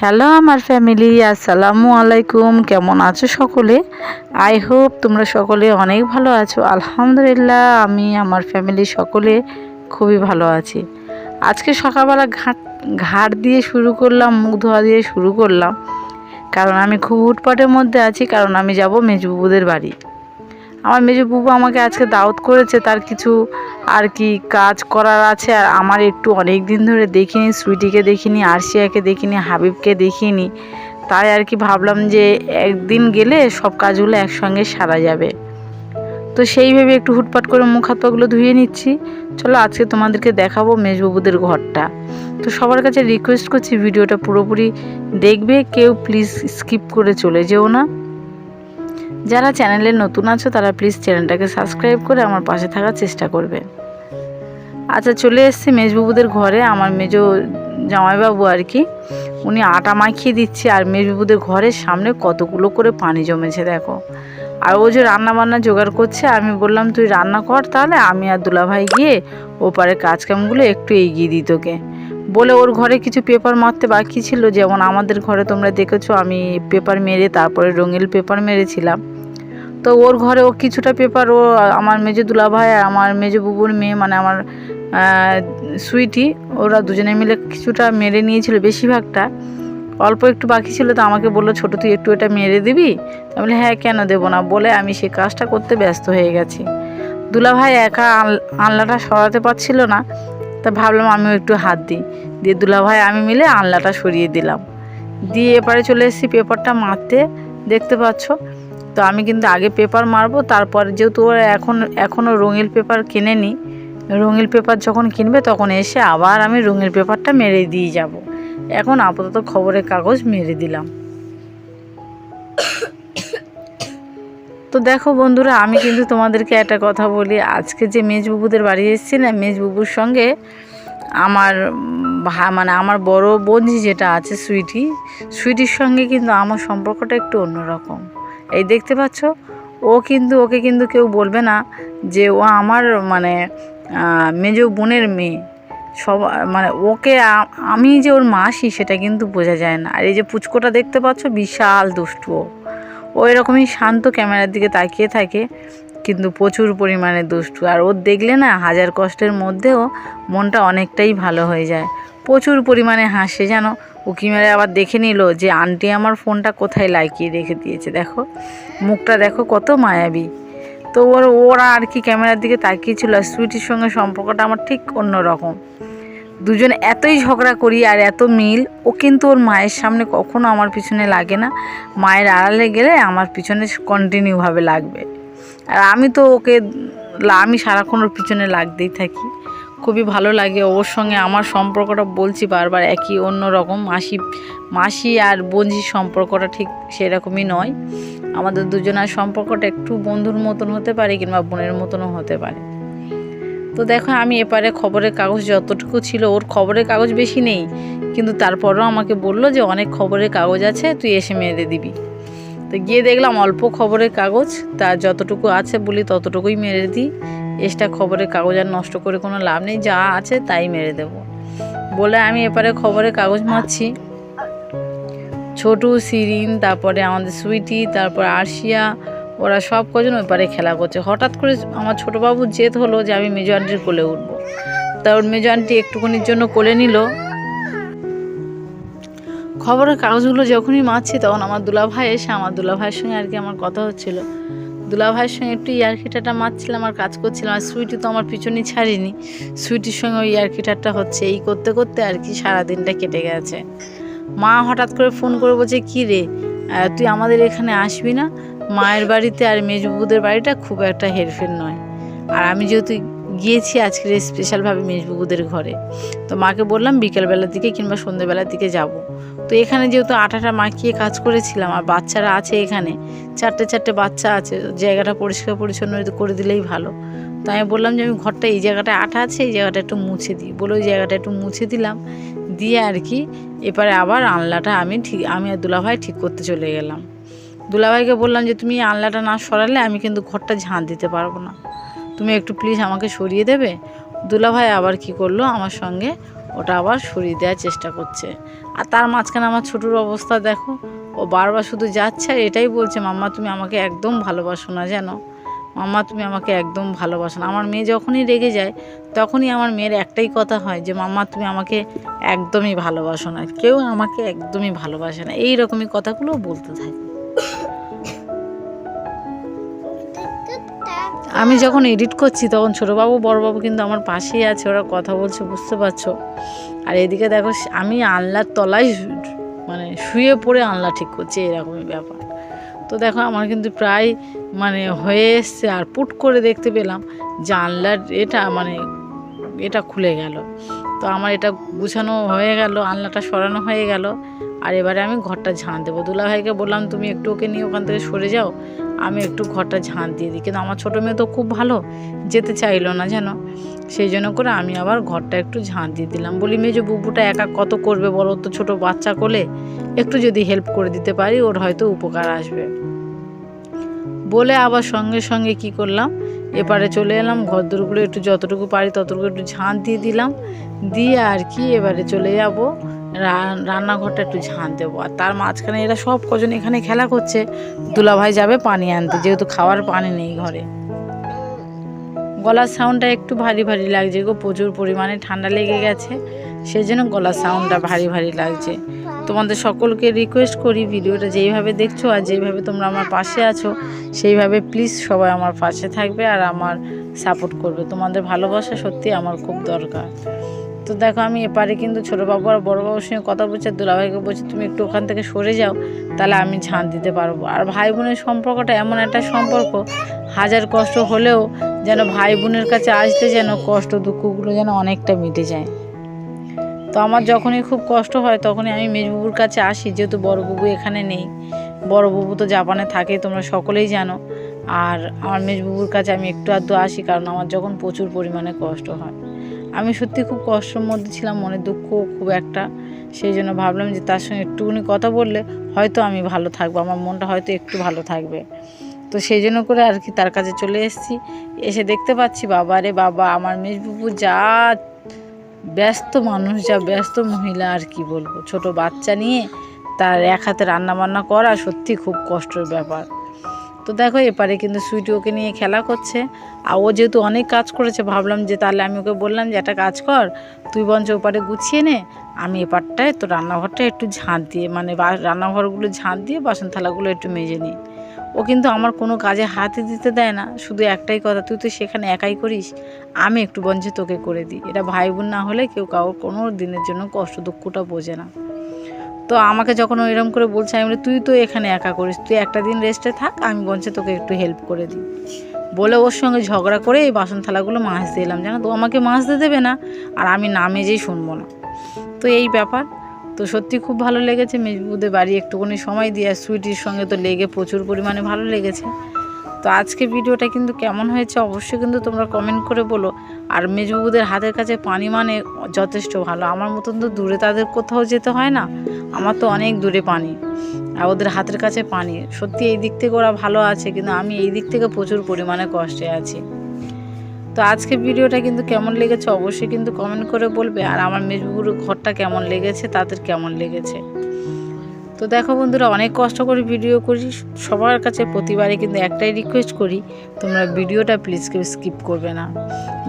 Hello আমার family, আসসালামু আলাইকুম। কেমন আছো সকলে? আই হোপ তোমরা সকলে অনেক ভালো আছো। আলহামদুলিল্লাহ, আমি আমার ফ্যামিলি সকলে খুবই ভালো আছি। আজকে সকালবেলা ঘাট দিয়ে শুরু করলাম, মুখ ধোয়া দিয়ে শুরু করলাম, কারণ আমি খুব হুটপাটের মধ্যে আছি। কারণ আমি যাব মেজবুবুদের বাড়ি। আমার মেজবুবু আমাকে আজকে দাওয়াত করেছে, তার কিছু আর কি কাজ করার আছে। আর আমার একটু অনেক দিন ধরে দেখিনি, সুইটিকে দেখিনি, আরশিয়াকে দেখিনি, হাবিবকে দেখিনি। তাই আর কি ভাবলাম যে একদিন গেলে সব কাজগুলো একসঙ্গে সারা যাবে। তো সেই ভেবে একটু হুটপাট করে মুখ হাত পাগুলো ধুয়ে নিচ্ছি। চলো আজকে তোমাদেরকে দেখাবো মেজবুবুদের ঘরটা। তো সবার কাছে রিকোয়েস্ট করছি ভিডিওটা পুরোপুরি দেখবে, কেউ প্লিজ স্কিপ করে চলে যেও না। যারা চ্যানেলে নতুন আছো তারা প্লিজ চ্যানেলটাকে সাবস্ক্রাইব করে আমার পাশে থাকার চেষ্টা করবে। আচ্ছা, চলে এসেছি মেজবুবুদের ঘরে। আমার মেজো জামাইবাবু আর কি, উনি আটা মাখিয়ে দিচ্ছে। আর মেজবুবুদের ঘরের সামনে কতগুলো করে পানি জমেছে দেখো। আর ও যে রান্না বান্না জোগাড় করছে, আমি বললাম তুই রান্না কর, তাহলে আমি আর দুলাভাই গিয়ে ওপারে কাজকামগুলো একটু এগিয়ে দিই তোকে বলে। ওর ঘরে কিছু পেপার মারতে বাকি ছিল, যেমন আমাদের ঘরে তোমরা দেখেছো আমি পেপার মেরে তারপরে রঙিন পেপার মেরেছিলাম। তো ওর ঘরে ও কিছুটা পেপার, ও আমার মেজো দুলাভাই আর আমার মেজো বুবুর মেয়ে মানে আমার সুইটি, ওরা দুজনে মিলে কিছুটা মেরে নিয়েছিল, বেশিরভাগটা। অল্প একটু বাকি ছিল, তো আমাকে বললো ছোটো তুই একটু এটা মেরে দিবি। আমি বলি হ্যাঁ, কেন দেবো না, বলে আমি সে কাজটা করতে ব্যস্ত হয়ে গেছি। দুলাভাই একা আনলাটা সরাতে পারছিল না, তা ভাবলাম আমিও একটু হাত দিই। দিয়ে দুলাভাই আমি মিলে আনলাটা সরিয়ে দিলাম। দিয়ে এপারে চলে এসেছি পেপারটা মারতে, দেখতে পাচ্ছ। তো আমি কিন্তু আগে পেপার মারবো, তারপর যেহেতু ওরা এখনও রঙিন পেপার কিনেনি, রঙিন পেপার যখন কিনবে তখন এসে আবার আমি রঙিন পেপারটা মেরে দিয়ে যাব। এখন আপাতত খবরের কাগজ মেরে দিলাম। তো দেখো বন্ধুরা, আমি কিন্তু তোমাদেরকে একটা কথা বলি, আজকে যে মেজবুবুদের বাড়ি এসেছি না, মেজবুবুর সঙ্গে আমার মানে আমার বড় বোনজি যেটা আছে সুইটির সঙ্গে কিন্তু আমার সম্পর্কটা একটু অন্যরকম। এই দেখতে পাচ্ছ, ওকে কিন্তু কেউ বলবে না যে ও আমার মানে মেজো বোনের মেয়ে। সব মানে ওকে আমি যে ওর মাসি সেটা কিন্তু বোঝা যায় না। আর এই যে পুচকোটা দেখতে পাচ্ছ, বিশাল দুষ্টু। ও এরকমই শান্ত, ক্যামেরার দিকে তাকিয়ে থাকে, কিন্তু প্রচুর পরিমাণে দুষ্টু। আর ওর দেখলে না হাজার কষ্টের মধ্যেও মনটা অনেকটাই ভালো হয়ে যায়। প্রচুর পরিমাণে হাসে যেন। উকি মেরে আবার দেখে নিল যে আন্টি আমার ফোনটা কোথায় লাগিয়ে রেখে দিয়েছে। দেখো মুখটা দেখো কত মায়াবী। তো ওরা আর কি ক্যামেরার দিকে তাকিয়েছিল। আর সুইটির সঙ্গে সম্পর্কটা আমার ঠিক অন্য রকম। দুজন এতই ঝগড়া করি আর এত মিল। ও কিন্তু ওর মায়ের সামনে কখনো আমার পিছনে লাগে না, মায়ের আড়ালে গেলে আমার পিছনে কন্টিনিউভাবে লাগবে। আর আমি তো আমি সারাক্ষণ ওর পিছনে লাগতেই থাকি। খুবই ভালো লাগে ওর সঙ্গে আমার সম্পর্কটা, বলছি বারবার, একই অন্য রকম। মাসি আর বোনঝির সম্পর্কটা ঠিক সেরকমই নয়। আমাদের দুজনের সম্পর্কটা একটু বন্ধুর মতন হতে পারে, কিংবা বোনের মতনও হতে পারে। তো দেখো আমি এপারে খবরের কাগজ যতটুকু ছিল, ওর খবরের কাগজ বেশি নেই, কিন্তু তারপরেও আমাকে বললো যে অনেক খবরের কাগজ আছে, তুই এসে মেরে দিবি। তো গিয়ে দেখলাম অল্প খবরের কাগজ, তার যতটুকু আছে বলি ততটুকুই মেরে দিই। এক্সট্রা খবরের কাগজ আর নষ্ট করে কোনো লাভ নেই, যা আছে তাই মেরে দেব বলে আমি এপারে খবরের কাগজ মারছি। ছোটু, শিরিন, তারপরে আমাদের সুইটি, তারপর আরশিয়া, ওরা সব কজন ওই পারে খেলা করছে। হঠাৎ করে আমার ছোটো বাবুর জেদ হলো যে আমি মেজো আন্টির কোলে উঠবো। তা ওর মেজো আন্টি একটুখানির জন্য কোলে নিল। খবরের কাগজগুলো যখনই মারছি তখন আমার দুলাভাই এসে, আমার দুলাভাইয়ের সঙ্গে আর কি আমার কথা হচ্ছিলো। দুলাভাইয়ের সঙ্গে একটু ইয়ার্কিটাটা মারছিলাম আর কাজ করছিলাম। আর সুইটি তো আমার পিছনে ছাড়িনি, সুইটির সঙ্গে ওই ইয়ার্কিটাটা হচ্ছে। এই করতে করতে আর কি সারাদিনটা কেটে গেছে। মা হঠাৎ করে ফোন করে বলছে, কী রে তুই আমাদের এখানে আসবি না? মায়ের বাড়িতে আর মেজবুবুদের বাড়িটা খুব একটা হেরফের নয়। আর আমি যেহেতু গিয়েছি আজকে স্পেশালভাবে মেজবুবুদের ঘরে, তো মাকে বললাম বিকেলবেলার দিকে কিংবা সন্ধ্যেবেলার দিকে যাব। তো এখানে যেহেতু আটাটা মাখিয়ে কাজ করেছিলাম, আর বাচ্চারা আছে এখানে, চারটে বাচ্চা আছে, জায়গাটা পরিষ্কার পরিচ্ছন্ন করে দিলেই ভালো। তো আমি বললাম যে আমি ঘরটা এই জায়গাটায় আটা আছে, এই জায়গাটা একটু মুছে দিই বলে ওই জায়গাটা একটু মুছে দিলাম। দিয়ে আর কি এবারে আবার আনলাটা আমি আর দুলাভাই ঠিক করতে চলে গেলাম। দুলাভাইকে বললাম যে তুমি আনলাটা না সরালে আমি কিন্তু ঘরটা ঝাঁট দিতে পারবো না, তুমি একটু প্লিজ আমাকে সরিয়ে দেবে। দুলাভাই আবার কি করলো, আমার সঙ্গে ওটা আবার সরিয়ে দেওয়ার চেষ্টা করছে। আর তার মাঝখানে আমার ছোটোর অবস্থা দেখো, ও বারবার শুধু যাচ্ছে আর এটাই বলছে, মাম্মা তুমি আমাকে একদম ভালোবাসো না, জানো মাম্মা তুমি আমাকে একদম ভালোবাসো না। আমার মেয়ে যখনই রেগে যায় তখনই আমার মেয়ের একটাই কথা হয় যে মাম্মা তুমি আমাকে একদমই ভালোবাসো না, কেউ আমাকে একদমই ভালোবাসে না, এই রকমই কথাগুলো বলতে থাকে। আমি যখন এডিট করছি তখন ছোটোবাবু বড়োবাবু কিন্তু আমার পাশেই আছে, ওরা কথা বলছে, বুঝতে পারছো। আর এদিকে দেখো আমি আলনার তলায় মানে শুয়ে পড়ে আলনা ঠিক করছি, এরকমই ব্যাপার। তো দেখো আমার কিন্তু প্রায় মানে হয়ে এসছে, আর পুট করে দেখতে পেলাম জানলার এটা খুলে গেল। তো আমার এটা গুছানো হয়ে গেল, আলনাটা সরানো হয়ে গেল। আর এবারে আমি ঘরটা ঝাঁট দেবো। দুলাভাইকে বললাম তুমি একটু ওকে নিয়ে ওখান থেকে সরে যাও, আমি একটু ঘরটা ঝাঁট দিয়ে দিই। কিন্তু আমার ছোটো মেয়ে তো খুব ভালো, যেতে চাইলো না যেন, সেই জন্য করে আমি আবার ঘরটা একটু ঝাঁট দিয়ে দিলাম। বলি মেজো বুবুটা একা কত করবে বলো তো, ছোটো বাচ্চা কোলে, একটু যদি হেল্প করে দিতে পারি ওর হয়তো উপকার আসবে বলে আবার সঙ্গে সঙ্গে কি করলাম, এপারে চলে এলাম, ঘরদোরগুলো একটু যতটুকু পারি ততটুকু একটু ঝাঁট দিয়ে দিলাম, দিয়ে আর কি এবারে চলে যাব রান্নাঘরটা একটু ঝাঁট দেবো। আর তার মাঝখানে এরা সব কজন এখানে খেলা করছে, দুলাভাই যাবে পানি আনতে, যেহেতু খাওয়ার পানি নেই ঘরে। গলার সাউন্ডটা একটু ভারী ভারী লাগছে গো, প্রচুর পরিমাণে ঠান্ডা লেগে গেছে, সেই জন্য গলার সাউন্ডটা ভারী ভারী লাগছে। তোমাদের সকলকে রিকোয়েস্ট করি ভিডিওটা যেইভাবে দেখছো আর যেইভাবে তোমরা আমার পাশে আছো সেইভাবে প্লিজ সবাই আমার পাশে থাকবে আর আমার সাপোর্ট করবে। তোমাদের ভালোবাসা সত্যি আমার খুব দরকার। তো দেখো আমি এপারে কিন্তু ছোটো বাবু আর বড়ো বাবুর সঙ্গে কথা বলছি, দুলাভাইকে বলছি তুমি একটু ওখান থেকে সরে যাও, তাহলে আমি ঝাঁট দিতে পারবো। আর ভাই বোনের সম্পর্কটা এমন একটা সম্পর্ক, হাজার কষ্ট হলেও যেন ভাই বোনের কাছে আসতে যেন কষ্ট দুঃখগুলো যেন অনেকটা মিটে যায়। তো আমার যখনই খুব কষ্ট হয় তখনই আমি মেজবুবুর কাছে আসি, যেহেতু বড় বাবু এখানে নেই, বড় বাবু তো জাপানে থাকে তোমরা সকলেই জানো। আর আমার মেজবুবুর কাছে আমি একটু আধটু আসি, কারণ আমার যখন প্রচুর পরিমাণে কষ্ট হয়, আমি সত্যি খুব কষ্টের মধ্যে ছিলাম, মনে দুঃখ খুব একটা, সেই জন্য ভাবলাম যে তার সঙ্গে একটুখানি কথা বললে হয়তো আমি ভালো থাকবো, আমার মনটা হয়তো একটু ভালো থাকবে। তো সেই জন্য করে আর কি তার কাছে চলে এসেছি। এসে দেখতে পাচ্ছি বাবা রে বাবা, আমার মেজবুবু যা ব্যস্ত মানুষ, যা ব্যস্ত মহিলা, আর কি বলবো, ছোট বাচ্চা নিয়ে তার এক হাতে রান্না বান্না করা সত্যি খুব কষ্টের ব্যাপার। তো দেখো এপারে কিন্তু সুইটি ওকে নিয়ে খেলা করছে, আর ও যেহেতু অনেক কাজ করেছে ভাবলাম যে তাহলে আমি ওকে বললাম যে একটা কাজ কর, তুই বঞ্চ ওপারে গুছিয়ে নে, আমি এপারটায় তো রান্নাঘরটা একটু ঝাঁট দিয়ে মানে রান্নাঘরগুলো ঝাঁট দিয়ে বাসন থালাগুলো একটু মেজে নিই। ও কিন্তু আমার কোনো কাজে হাতে দিতে দেয় না, শুধু একটাই কথা, তুই তো সেখানে একাই করিস, আমি একটু বঞ্চ তোকে করে দিই। এটা ভাই বোন না হলে কেউ কারোর কোনো দিনের জন্য কষ্ট দুঃখটা বোঝে না। তো আমাকে যখন এরকম করে বলছে আমি বলি তুই তো এখানে একা করিস, তুই একটা দিন রেস্টে থাক, আমি বঞ্চে তোকে একটু হেল্প করে দিই বলে ওর সঙ্গে ঝগড়া করে এই বাসন থালাগুলো মাজতে এলাম। জানো তো আমাকে মাজতে দেবে না আর আমি না মেজেই শুনবো না, তো এই ব্যাপার। তো সত্যি খুব ভালো লেগেছে মেজবুদের বাড়ি একটুখানি সময় দিয়ে, আর সুইটির সঙ্গে তো লেগে প্রচুর পরিমাণে ভালো লেগেছে। তো আজকে ভিডিওটা কিন্তু কেমন হয়েছে অবশ্যই কিন্তু তোমরা কমেন্ট করে বলো। আর মেজবুবুদের হাতের কাছে পানি মানে যথেষ্ট ভালো, আমার মতন তো দূরে তাদের কোথাও যেতে হয় না, আমার তো অনেক দূরে পানি, আর ওদের হাতের কাছে পানি, সত্যি এই দিক থেকে ওরা ভালো আছে, কিন্তু আমি এই দিক থেকে প্রচুর পরিমাণে কষ্টে আছি। তো আজকে ভিডিওটা কিন্তু কেমন লেগেছে অবশ্যই কিন্তু কমেন্ট করে বলবে, আর আমার মেজবুবুর ঘরটা কেমন লেগেছে তাদের কেমন লেগেছে। তো দেখো বন্ধুরা অনেক কষ্ট করে ভিডিও করি, সবার কাছে প্রতিবারে কিন্তু একটাই রিকোয়েস্ট করি, তোমরা ভিডিওটা প্লিজ কেউ স্কিপ করবে না,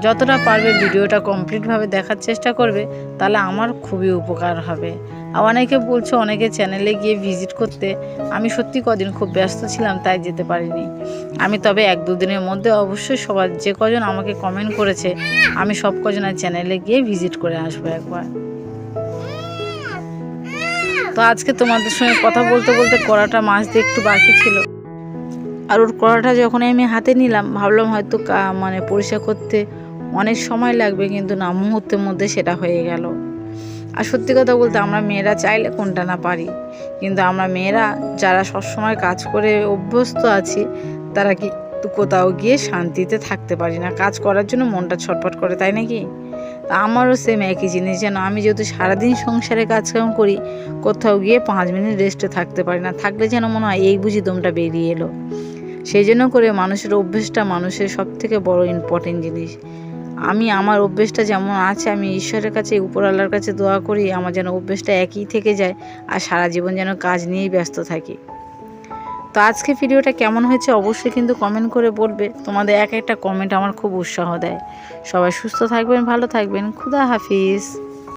যতটা পারবে ভিডিওটা কমপ্লিটভাবে দেখার চেষ্টা করবে, তাহলে আমার খুবই উপকার হবে। আর অনেকে বলছো অনেকে চ্যানেলে গিয়ে ভিজিট করতে, আমি সত্যি কদিন খুব ব্যস্ত ছিলাম তাই যেতে পারিনি। আমি তবে 1-2 দিনের মধ্যে অবশ্যই সবার যে কজন আমাকে কমেন্ট করেছে আমি সব কজনের চ্যানেলে গিয়ে ভিজিট করে আসবো একবার। তো আজকে তোমাদের সঙ্গে কথা বলতে বলতে কড়াটা মাজতে একটু বাকি ছিল, আর ওর কড়াটা যখন আমি হাতে নিলাম ভাবলাম হয়তো মানে পরিষ্কার করতে অনেক সময় লাগবে, কিন্তু না মুহূর্তের মধ্যে সেটা হয়ে গেল। আর সত্যি কথা বলতে আমরা মেয়েরা চাইলে কোনটা না পারি, কিন্তু আমরা মেয়েরা যারা সবসময় কাজ করে অভ্যস্ত আছি তারা কি কোথাও গিয়ে শান্তিতে থাকতে পারি না, কাজ করার জন্য মনটা ছটফট করে, তাই নাকি? আমারও সেম একই জিনিস, যেন আমি যেহেতু সারাদিন সংসারে কাজকাম করি, কোথাও গিয়ে 5 মিনিট রেস্টে থাকতে পারি না, থাকলে যেন মনে হয় এই বুঝি দমটা বেরিয়ে এলো। সেই জন্য করে মানুষের অভ্যেসটা মানুষের সব থেকে বড় ইম্পর্টেন্ট জিনিস। আমি আমার অভ্যেসটা যেমন আছে, আমি ঈশ্বরের কাছে, উপরওয়ালার কাছে দোয়া করি আমার যেন অভ্যেসটা একই থেকে যায় আর সারা জীবন যেন কাজ নিয়েই ব্যস্ত থাকি। তো আজকে ভিডিওটা কেমন হয়েছে অবশ্যই কিন্তু কমেন্ট করে বলবে। তোমাদের এক একটা কমেন্ট আমার খুব উৎসাহ দেয়। সবাই সুস্থ থাকবেন, ভালো থাকবেন। খুদা হাফিজ।